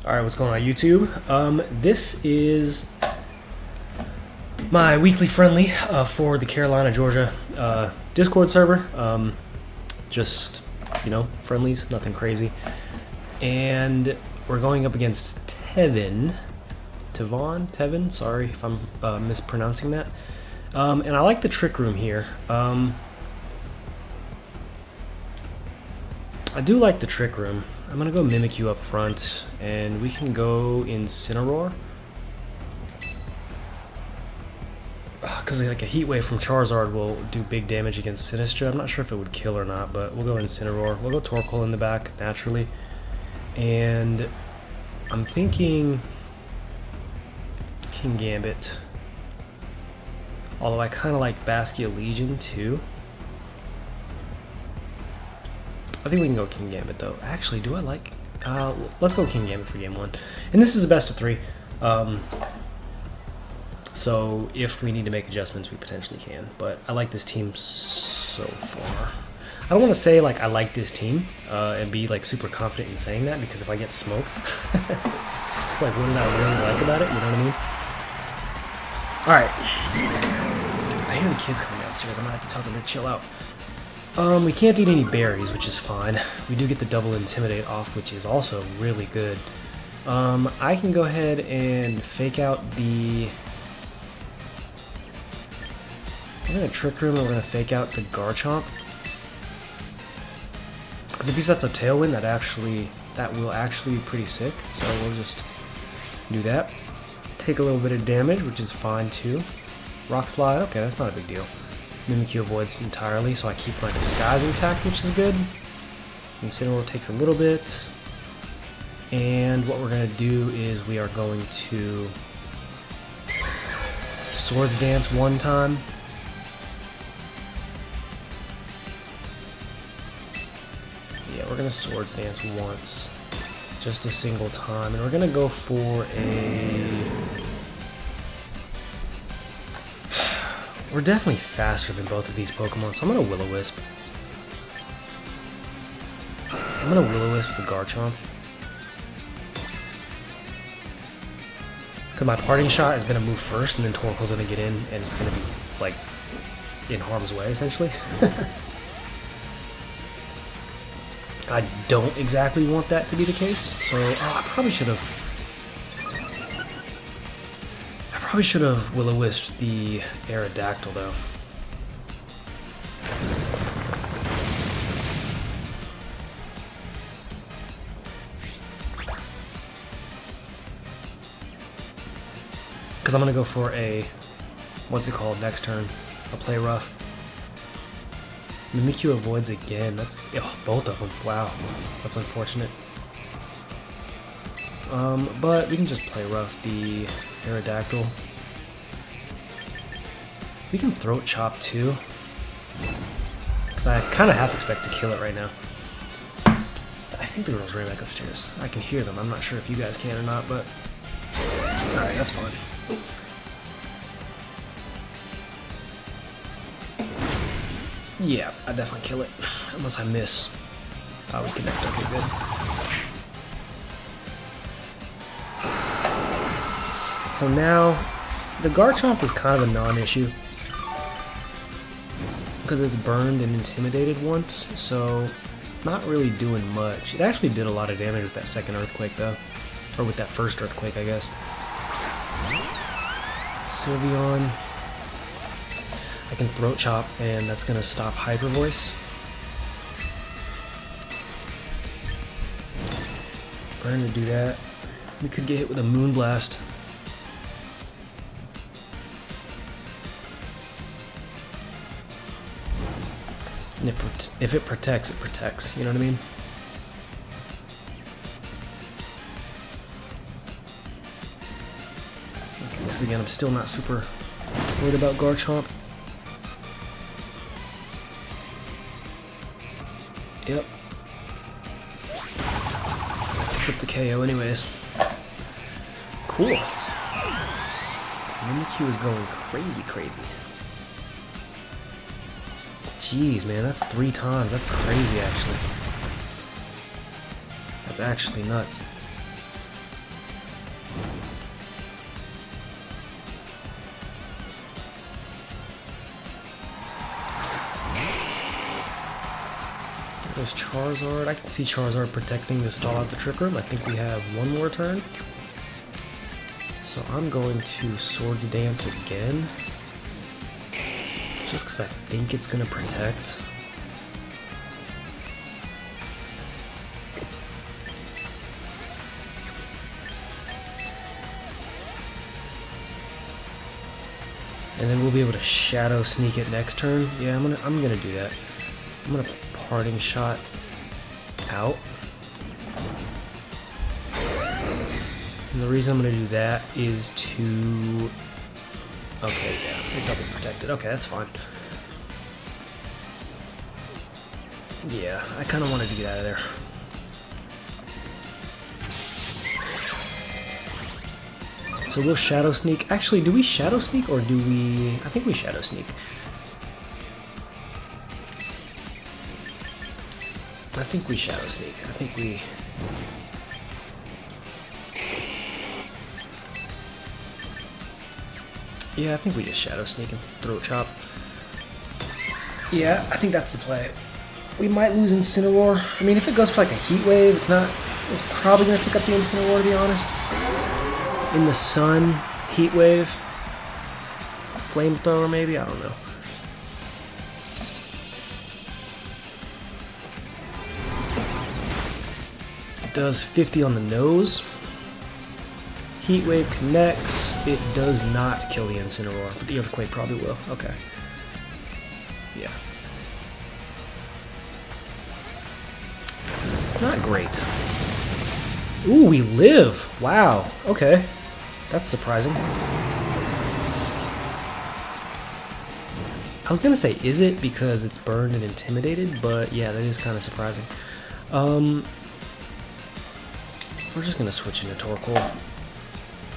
Alright, what's going on YouTube? This is my weekly friendly for the Carolina, Georgia Discord server. Just, friendlies, nothing crazy. And we're going up against Tevin, sorry if I'm mispronouncing that. And I like the trick room here. I do like the trick room. I'm gonna go Mimic you up front, and we can go Incineroar. Because like a Heat Wave from Charizard will do big damage against Sinistcha. I'm not sure if it would kill or not, but we'll go Incineroar. We'll go Torkoal in the back, naturally. And I'm thinking King Gambit. Although I kind of like Bastia Legion too. I think we can go King Gambit though. Actually, do I like... let's go King Gambit for game one. And this is a best of 3. So if we need to make adjustments, we potentially can. But I like this team so far. I don't want to say like I like this team and be like super confident in saying that, because if I get smoked, it's like what did I really like about it? You know what I mean? Alright. I hear the kids coming downstairs. I'm gonna have to tell them to chill out. We can't eat any berries, which is fine. We do get the double Intimidate off, which is also really good. I can go ahead and fake out the... We're going to Trick Room and we're going to fake out the Garchomp. Because if he sets up Tailwind, that will actually be pretty sick. So we'll just do that. Take a little bit of damage, which is fine too. Rock Slide, okay, that's not a big deal. Mimikyu avoids entirely, so I keep my disguise intact, which is good. Incineroar takes a little bit. And what we're going to do is we are going to Swords Dance one time. Yeah, we're going to Swords Dance once. Just a single time. And we're going to go for a... We're definitely faster than both of these Pokemon, so I'm going to Will-O-Wisp. I'm going to Will-O-Wisp the Garchomp. Because my parting shot is going to move first, and then Torkoal's going to get in, and it's going to be, like, in harm's way, essentially. I don't exactly want that to be the case, so I probably should have... Probably should have Will-O-Wisped the Aerodactyl though. Because I'm going to go for a, what's it called, next turn. I'll play rough. Mimikyu avoids again. That's, both of them. Wow. That's unfortunate. But we can just play rough the Aerodactyl. We can Throat Chop too. Because I kind of half expect to kill it right now. I think the girls are right back upstairs. I can hear them. I'm not sure if you guys can or not, but... Alright, that's fine. Yeah, I definitely kill it. Unless I miss. We connect. Okay, good. So now, the Garchomp is kind of a non-issue. Because it's burned and intimidated once, so not really doing much. It actually did a lot of damage with that second Earthquake though. Or with that first Earthquake, I guess. Sylveon. I can Throat Chop, and that's going to stop Hyper Voice. Burn to do that. We could get hit with a Moonblast. And if it protects, it protects. You know what I mean? Okay, this again, I'm still not super worried about Garchomp. Yep. Picked up the KO anyways. Cool. Mimikyu is going crazy. Jeez, man, that's 3 times. That's crazy, actually. That's actually nuts. There's Charizard. I can see Charizard protecting to stall out the Trick Room. I think we have one more turn. So I'm going to Swords Dance again. Just because I think it's going to protect. And then we'll be able to Shadow Sneak it next turn. Yeah, I'm gonna do that. I'm gonna Parting Shot out. And the reason I'm gonna do that is to... Okay, yeah, we're double protected. Okay, that's fine. Yeah, I kind of wanted to get out of there. So we'll Shadow Sneak. Actually, do we Shadow Sneak or do we... I think we Shadow Sneak. I think we Shadow Sneak. I think we... Yeah, I think we just Shadow Sneak and Throat Chop. Yeah, I think that's the play. We might lose Incineroar. I mean, if it goes for like a Heat Wave, it's not... It's probably going to pick up the Incineroar, to be honest. In the sun, Heat Wave, Flamethrower maybe, I don't know. It does 50 on the nose. Heat Wave connects. It does not kill the Incineroar, but the Earthquake probably will. Okay. Yeah. Not great. Ooh, we live! Wow. Okay. That's surprising. I was gonna say, is it because it's burned and intimidated? But yeah, that is kind of surprising. We're just gonna switch into Torkoal.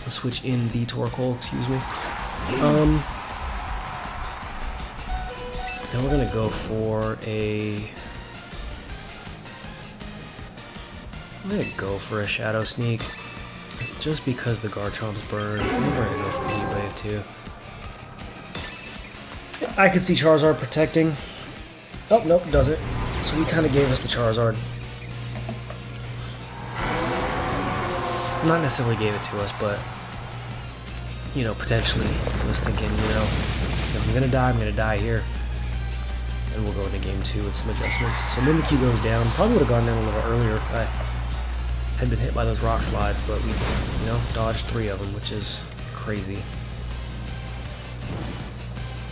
Let's switch in the Torkoal, excuse me. And we're gonna go for a... I'm gonna go for a Shadow Sneak. Just because the Garchomp's burned. I think we're gonna go for Heat Wave too. I could see Charizard protecting. Oh, nope, doesn't. So he kind of gave us the Charizard. Not necessarily gave it to us, but, you know, potentially I was thinking, you know, if I'm gonna die here. And we'll go into game 2 with some adjustments. So Mimikyu goes down. Probably would have gone down a little earlier if I had been hit by those rock slides, but we, you know, dodged 3 of them, which is crazy.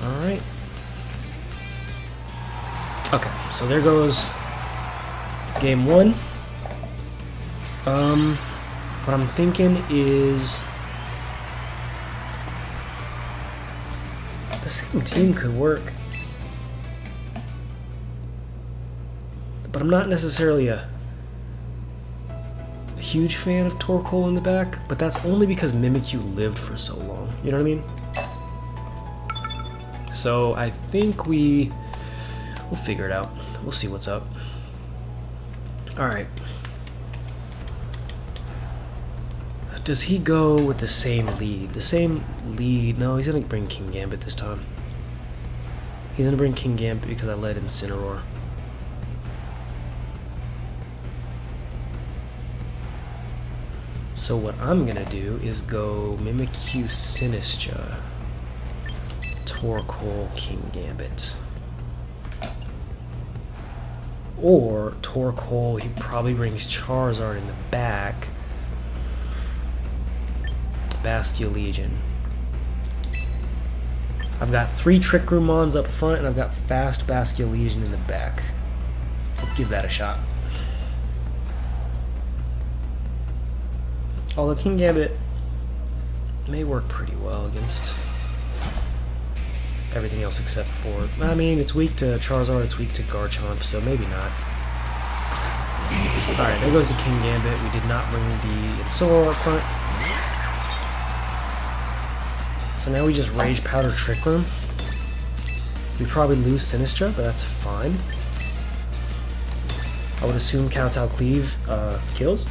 Alright. Okay, so there goes game 1. What I'm thinking is the same team could work, but I'm not necessarily a huge fan of Torkoal in the back, but that's only because Mimikyu lived for so long, you know what I mean? So I think we'll figure it out. We'll see what's up. Alright. Does he go with the same lead? The same lead? No, he's gonna bring King Gambit this time. He's gonna bring King Gambit because I led Incineroar. So what I'm gonna do is go Mimikyu Sinistcha, Torkoal, King Gambit. Or Torkoal, he probably brings Charizard in the back. Bastia Legion. I've got 3 Trick Room Mons up front, and I've got fast Bastia Legion in the back. Let's give that a shot. Although King Gambit may work pretty well against everything else except for... I mean, it's weak to Charizard, it's weak to Garchomp, so maybe not. Alright, there goes the King Gambit. We did not bring the Incineroar up front. So now we just Rage Powder Trick Room. We probably lose Sinistcha, but that's fine. I would assume Kowtow Cleave kills.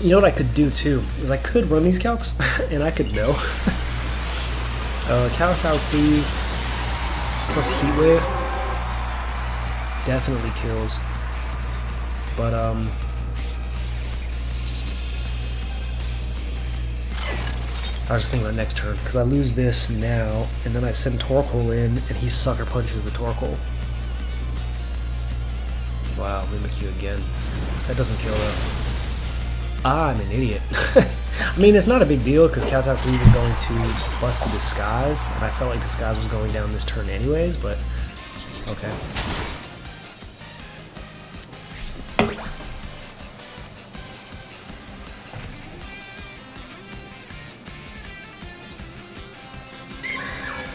You know what I could do too, is I could run these calcs, and I could know. Kowtow Cleave plus Heat Wave. definitely kills. But I was just thinking about next turn, because I lose this now, and then I send Torkoal in, and he sucker punches the Torkoal. Wow, Mimikyu again. That doesn't kill though. Ah, I'm an idiot. I mean, it's not a big deal, because Kowtow Cleave is going to bust the Disguise, and I felt like Disguise was going down this turn anyways, but okay.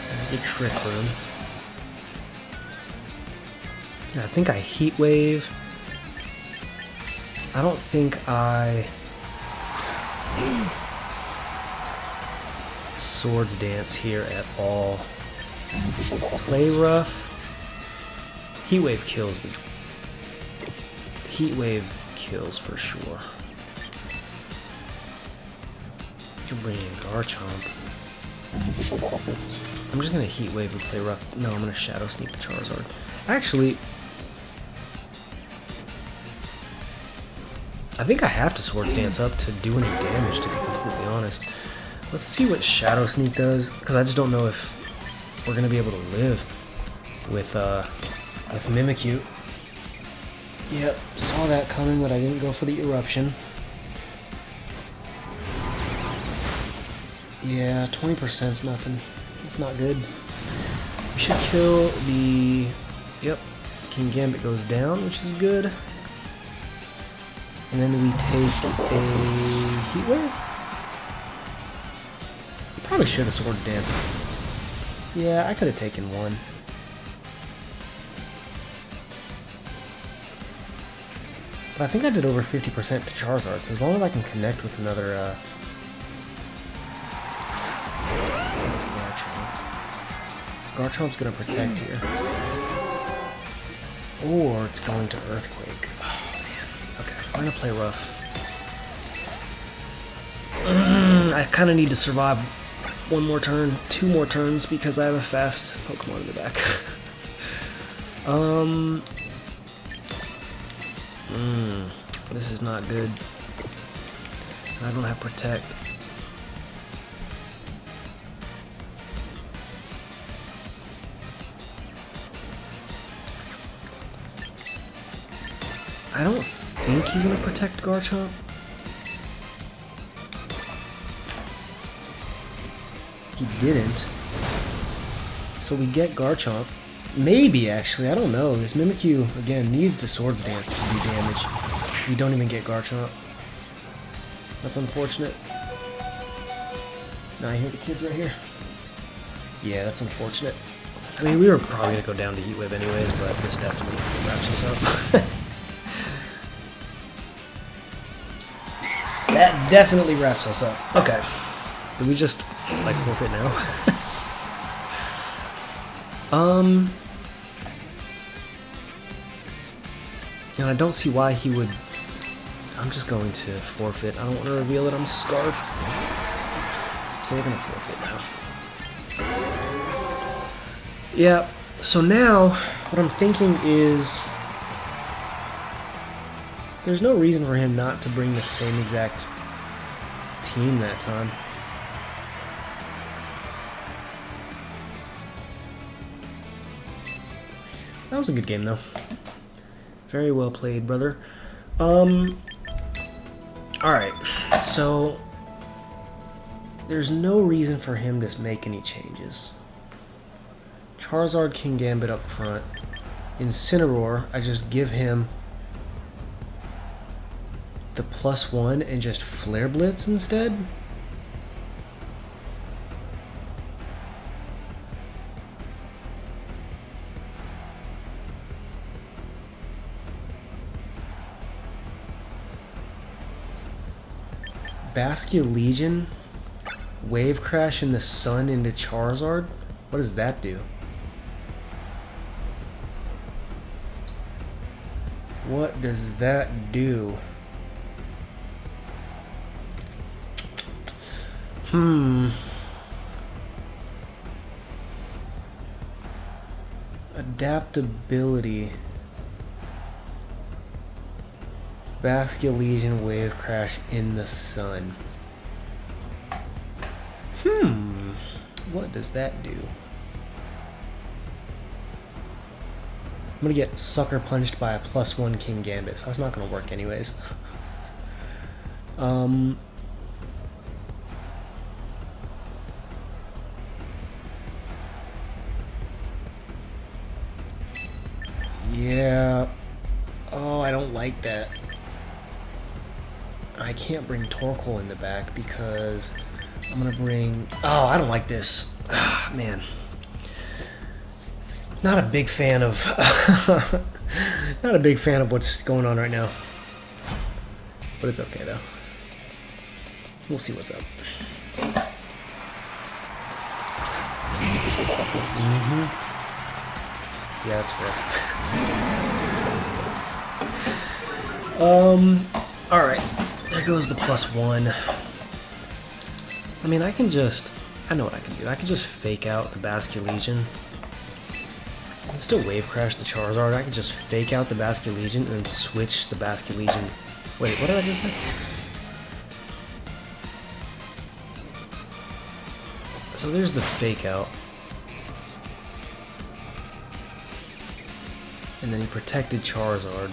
There's the Trick Room. I think I Heat Wave. I don't think I Swords Dance here at all. Play Rough. Heat Wave kills the Heat Wave kills for sure. You can bring in Garchomp. I'm just gonna Heat Wave and Play Rough. No, I'm gonna Shadow Sneak the Charizard. Actually, I think I have to Swords Dance up to do any damage, to be completely honest. Let's see what Shadow Sneak does, because I just don't know if we're going to be able to live with Mimikyu. Yep, saw that coming, but I didn't go for the Eruption. Yeah, 20%'s nothing. It's not good. We should kill the... Yep, King Gambit goes down, which is good. And then we take a Heat Wave? Probably should have Sword Danced. Yeah, I could have taken one. But I think I did over 50% to Charizard, so as long as I can connect with another, Let's see, Garchomp's gonna protect here. Or it's going to Earthquake. I'm gonna Play Rough. I kind of need to survive one more turn, 2 more turns, because I have a fast Pokemon in the back. This is not good. I don't have Protect. I don't think he's gonna protect Garchomp. He didn't. So we get Garchomp. Maybe, actually, I don't know. This Mimikyu, again, needs to Swords Dance to do damage. We don't even get Garchomp. That's unfortunate. Now you hear the kids right here? Yeah, that's unfortunate. I mean, we were probably gonna go down to Heat Wave anyways, but this definitely wraps us up. That definitely wraps us up. Okay. Did we just, like, forfeit now? And I don't see why he would... I'm just going to forfeit. I don't want to reveal that I'm scarfed. So we're going to forfeit now. Yeah, so now what I'm thinking is... There's no reason for him not to bring the same exact team that time. That was a good game, though. Very well played, brother. Alright, so there's no reason for him to make any changes. Charizard, King Gambit up front. Incineroar, I just give him the +1 and just Flare Blitz instead? Baskia Legion? Wave Crash in the Sun into Charizard? What does that do? What does that do? Adaptability. Basket Legion Wave Crash in the sun. What does that do? I'm gonna get sucker punched by a +1 King Gambit, so that's not gonna work anyways. Yeah. Oh, I don't like that. I can't bring Torkoal in the back because I'm gonna bring... Oh, I don't like this. Ah, man. Not a big fan of... Not a big fan of what's going on right now. But it's okay, though. We'll see what's up. Yeah, that's fair. Alright. There goes the +1. I mean, I can just... I know what I can do. I can just fake out the Basket Legion. I can still Wave Crash the Charizard. I can just fake out the Basket Legion and then switch the Basket Legion... Wait, what did I just say? So there's the fake out. And then he protected Charizard.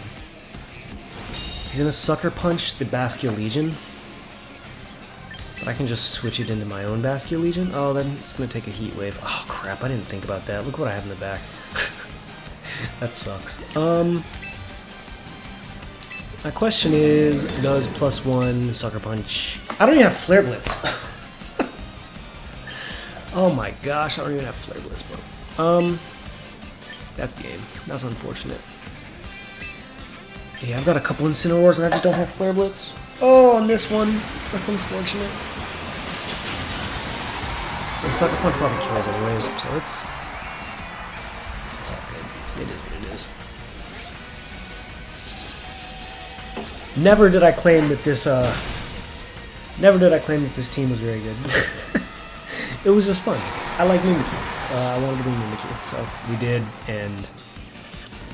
He's gonna Sucker Punch the Basket Legion. But I can just switch it into my own Basket Legion. Oh, then it's gonna take a Heat Wave. Oh crap, I didn't think about that. Look what I have in the back. That sucks. My question is, does +1 Sucker Punch... I don't even have Flare Blitz. Oh my gosh, I don't even have Flare Blitz, bro. That's game. That's unfortunate. Yeah, I've got a couple Incineroars and I just don't have Flare Blitz. Oh, on this one. That's unfortunate. And Sucker Punch probably kills anyways, so it's all good. It is what it is. Never did I claim that this team was very good. It was just fun. I like Mimikyu. I wanted to bring Mimikyu, so we did, and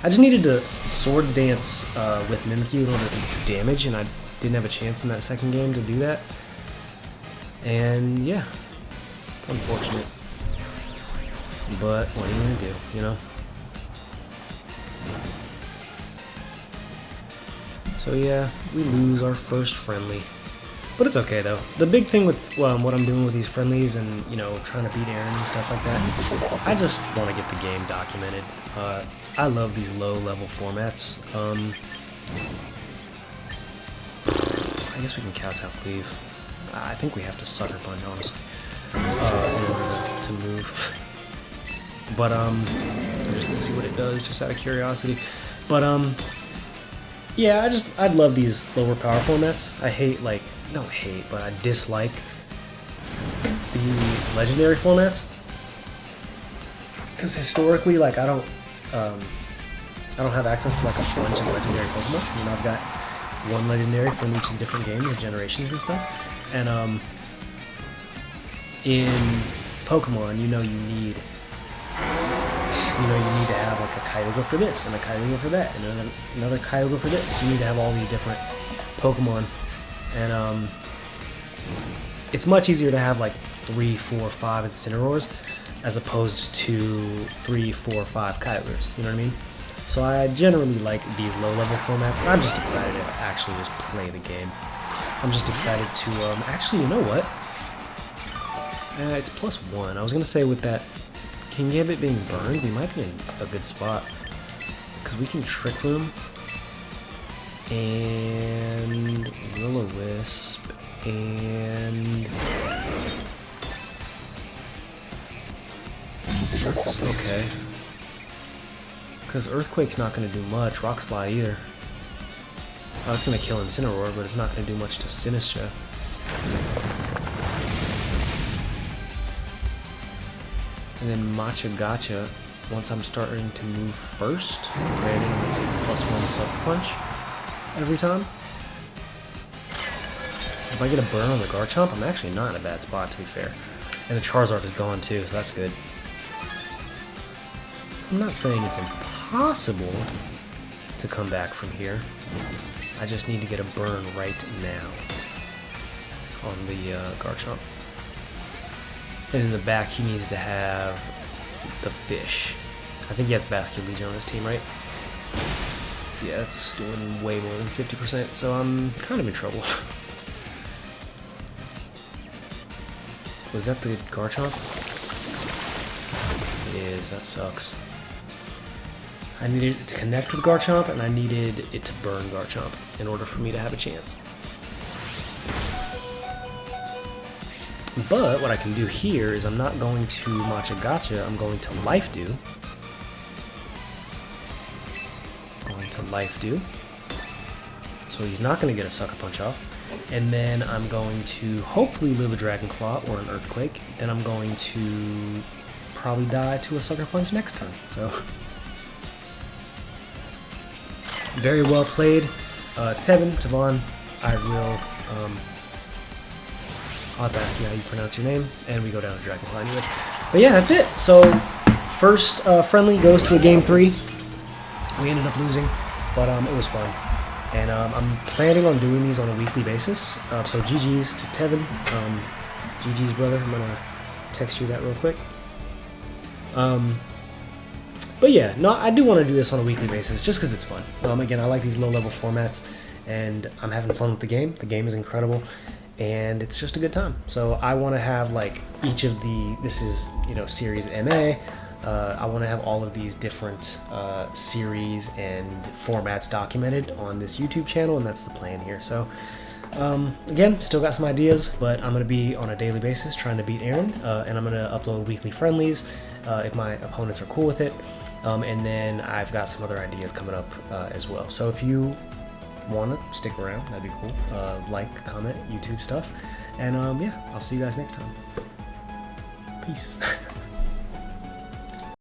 I just needed to Swords Dance with Mimikyu in order to do damage, and I didn't have a chance in that second game to do that. And yeah, it's unfortunate. But what are you gonna do, you know? So yeah, we lose our first friendly. But it's okay though. The big thing with what I'm doing with these friendlies and, you know, trying to beat Aaron and stuff like that, I just want to get the game documented. I love these low-level formats. I guess we can Kowtow Cleave. I think we have to Sucker Punch, honestly, in order to move. But I'm just gonna see what it does, just out of curiosity. But yeah, I love these lower power formats. I hate, like, not hate, but I dislike the legendary formats. Because historically, like, I don't have access to like a bunch of legendary Pokemon. I mean, I've got one legendary from each different game with generations and stuff. And in Pokemon, you know you need to have like a Kyogre for this, and a Kyogre for that, and then another Kyogre for this. You need to have all these different Pokemon, and it's much easier to have like 3, 4, 5 Incineroars as opposed to 3, 4, 5 Kyogres. You know what I mean? So I generally like these low-level formats. And I'm just excited to actually just play the game. I'm just excited to actually, you know what? It's +1. I was gonna say with that King Gambit being burned, we might be in a good spot. Because we can Trick Room and Will-O-Wisp and... That's okay. Because Earthquake's not going to do much, Rock Slide either. Oh, it's going to kill Incineroar, but it's not going to do much to Sinistcha. And then Matcha Gotcha, once I'm starting to move first, granted I'm going to take +1 Sucker Punch every time. If I get a burn on the Garchomp, I'm actually not in a bad spot, to be fair. And the Charizard is gone too, so that's good. I'm not saying it's impossible to come back from here. I I just need to get a burn right now on the Garchomp. And in the back, he needs to have the fish. I think he has Basket Legion on his team, right? Yeah, that's doing way more than 50%, so I'm kind of in trouble. Was that the Garchomp? It is, that sucks. I needed it to connect with Garchomp, and I needed it to burn Garchomp in order for me to have a chance. But what I can do here is I'm not going to Matcha Gotcha, I'm going to Life Dew. Going to Life Dew. So he's not going to get a Sucker Punch off. And then I'm going to hopefully live a Dragon Claw or an Earthquake. Then I'm going to probably die to a Sucker Punch next turn. So very well played. Tevin, I will I'll have to ask you how you pronounce your name, and we go down to Dragon Claw anyways. But yeah, that's it. So first friendly goes to a game 3. We ended up losing, but it was fun. And I'm planning on doing these on a weekly basis. So GG's to Tevin. GG's brother. I'm gonna text you that real quick. But yeah, no, I do want to do this on a weekly basis just because it's fun. Again, I like these low-level formats, and I'm having fun with the game. The game is incredible, and it's just a good time. So I want to have like each of the, this is, you know, Series MA. I want to have all of these different series and formats documented on this YouTube channel, and that's the plan here. So again, still got some ideas, but I'm going to be on a daily basis trying to beat Aaron, and I'm going to upload weekly friendlies if my opponents are cool with it. And then I've got some other ideas coming up as well. So if you want to stick around, that'd be cool. Like, comment, YouTube stuff. And yeah, I'll see you guys next time. Peace.